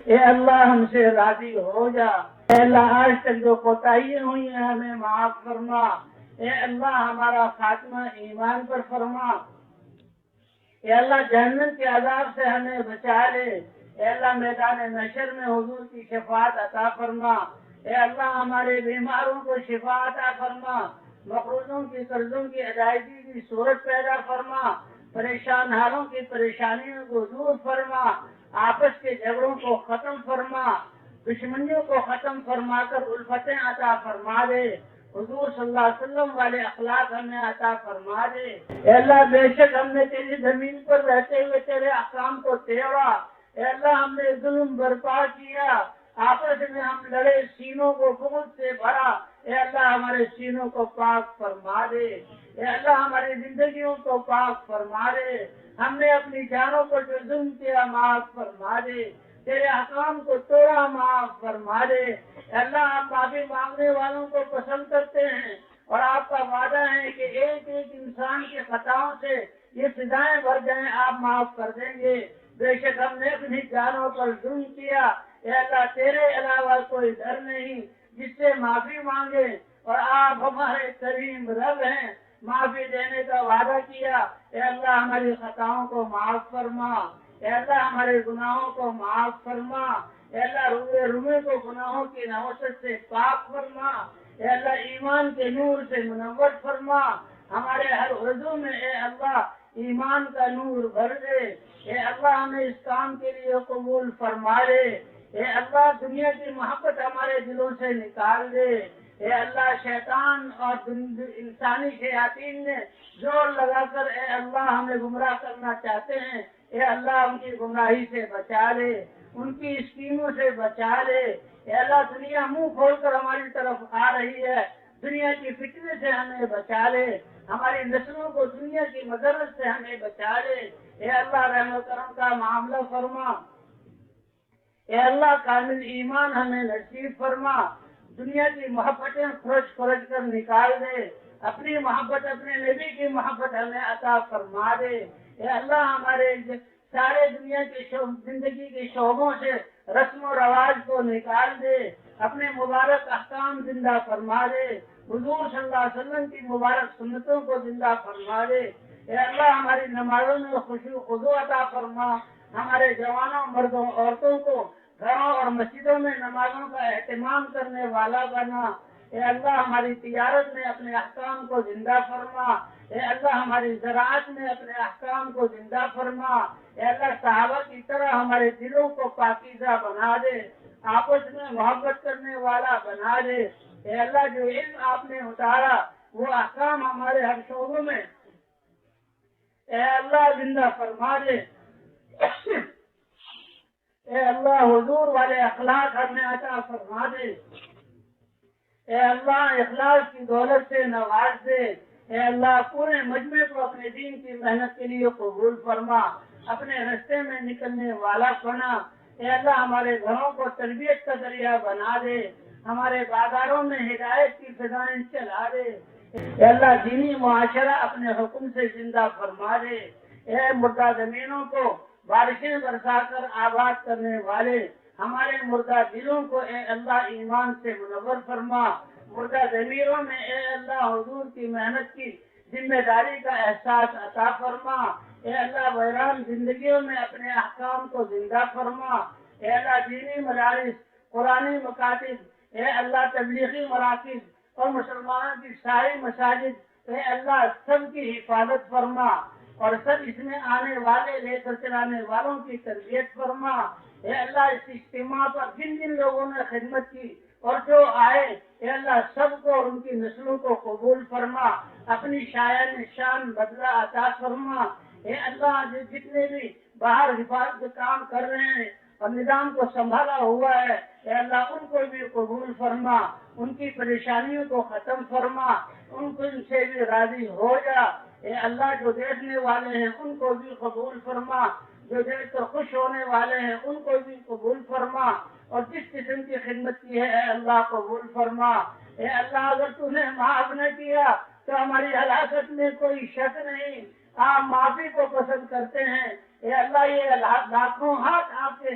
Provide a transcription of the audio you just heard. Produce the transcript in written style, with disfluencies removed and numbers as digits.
اے اللہ ہم سے راضی ہو جا، اے اللہ آج تک جو کوتاہیاں ہوئی ہیں ہمیں معاف فرما، اے اللہ ہمارا خاتمہ ایمان پر فرما، اے اللہ جہنم کے عذاب سے ہمیں بچا لے، اے اللہ میدان محشر میں حضور کی شفاعت عطا فرما، اے اللہ ہمارے بیماروں کو شفا عطا فرما، مقروضوں کی قرضوں کی ادائیگی کی صورت پیدا فرما، پریشان حالوں کی پریشانیوں کو دور فرما، آپس کے جھگڑوں کو ختم فرما، دشمنیوں کو ختم فرما کر الفتیں عطا فرما دے، حضور صلی اللہ علیہ وسلم والے اخلاق ہمیں عطا فرما دے، اے اللہ بے شک ہم نے تیری زمین پر رہتے ہوئے تیرے احکام کو توڑا، اے اللہ ہم نے ظلم برپا کیا، آپس میں ہم لڑے، سینوں کو بغض سے بھرا، اے اللہ ہمارے سینوں کو پاک فرما دے، اے اللہ ہماری زندگیوں کو پاک فرما دے، ہم نے اپنی جانوں کو جو ظلم کیا معاف فرما دے، تیرے احکام کو توڑا معاف فرما دے، اے اللہ آپ معافی مانگنے والوں کو پسند کرتے ہیں، اور آپ کا وعدہ ہے کہ ایک ایک انسان کی خطاؤں سے یہ سزائیں بھر جائیں آپ معاف کر دیں گے، بے شک ہم نے اپنی جانوں پر ظلم کیا، اے اللہ تیرے علاوہ کوئی در نہیں جس سے معافی مانگے، اور آپ ہمارے کریم رب ہیں، معافی دینے کا وعدہ کیا، اے اللہ ہماری خطاؤں کو معاف فرما، اے اللہ ہمارے گناہوں کو معاف فرما، اے اللہ روئے روئے کو گناہوں کی نوسط سے پاک فرما، اے اللہ ایمان کے نور سے منور فرما، ہمارے ہر عضو میں اے اللہ ایمان کا نور بھر دے، اے اللہ ہمیں اس کام کے لیے قبول فرما لے، اے اللہ دنیا کی محبت ہمارے دلوں سے نکال دے، اے اللہ شیطان اور انسانی شیاطین نے زور لگا کر اے اللہ ہمیں گمراہ کرنا چاہتے ہیں، اے اللہ ان کی گمراہی سے بچا لے، ان کی اسکیموں سے بچا لے، اے اللہ دنیا منہ کھول کر ہماری طرف آ رہی ہے، دنیا کی فتنے سے ہمیں بچا لے، ہماری نسلوں کو دنیا کی مضرت سے ہمیں بچا لے، اے اللہ رحم و کرم کا معاملہ فرما، اے اللہ کامل ایمان ہمیں نصیب فرما، دنیا کی محبتیں کھرچ کھرچ کر نکال دے، اپنی محبت اپنے نبی کی محبت ہمیں عطا فرما دے، اے اللہ ہمارے سارے دنیا کے زندگی کے شعبوں سے رسم و رواج کو نکال دے، اپنے مبارک احکام زندہ فرما دے، حضور صلی اللہ علیہ وسلم کی مبارک سنتوں کو زندہ فرما دے، اے اللہ ہماری نمازوں میں خشوع و خضوع عطا فرما، ہمارے جوانوں مردوں عورتوں کو گھروں اور مسجدوں میں نمازوں کا اہتمام کرنے والا بنا، اے اللہ ہماری تجارت میں اپنے احکام کو زندہ فرما، اے اللہ ہماری زراعت میں اپنے احکام کو زندہ فرما، اے اللہ صحابہ کی طرح ہمارے دلوں کو پاکیزہ بنا دے، آپس میں محبت کرنے والا بنا دے، اے اللہ جو علم آپ نے اتارا وہ احکام ہمارے ہر شعبوں میں اے اللہ زندہ فرما دے، اے اللہ حضور والے اخلاق ہمیں عطا فرما دے، اے اللہ اخلاص کی دولت سے نواز دے، اے اللہ پورے مجمع کو اپنے دین کی محنت کے لیے قبول فرما، اپنے رستے میں نکلنے والا بنا، اے اللہ ہمارے گھروں کو تربیت کا ذریعہ بنا دے، ہمارے بازاروں میں ہدایت کی فضائیں چلا دے، اے اللہ دینی معاشرہ اپنے حکم سے زندہ فرما دے، اے مردہ زمینوں کو بارشیں برسا کر آباد کرنے والے ہمارے مردہ دلوں کو اے اللہ ایمان سے منور فرما، مردہ ضمیروں میں اے اللہ حضور کی محنت کی ذمہ داری کا احساس عطا فرما، اے اللہ ویران زندگیوں میں اپنے احکام کو زندہ فرما، اے اللہ دینی مدارس، قرآنی مکاتب، اے اللہ تبلیغی مراکز اور مسلمانوں کی ساری مساجد اے اللہ سب کی حفاظت فرما، اور سب اس میں آنے والے لے کر چلانے والوں کی تربیت فرما، اے اللہ اس اجتماع پر جن جن لوگوں نے خدمت کی اور جو آئے اے اللہ سب کو اور ان کی نسلوں کو قبول فرما، اپنی شایان شان بدلہ عطا فرما، اے اللہ جتنے بھی باہر حفاظت کے کام کر رہے ہیں اور نظام کو سنبھالا ہوا ہے اے اللہ ان کو بھی قبول فرما، ان کی پریشانیوں کو ختم فرما، ان سے بھی راضی ہو جا، اے اللہ جو دیکھنے والے ہیں ان کو بھی قبول فرما، جو دیکھ کر خوش ہونے والے ہیں ان کو بھی قبول فرما، اور جس قسم کی خدمت کی ہے اے اللہ قبول فرما، اے اللہ اگر تو نے معاف نہ کیا تو ہماری ہلاکت میں کوئی شک نہیں، آپ معافی کو پسند کرتے ہیں، اے اللہ یہ لاکھوں ہاتھ آپ کے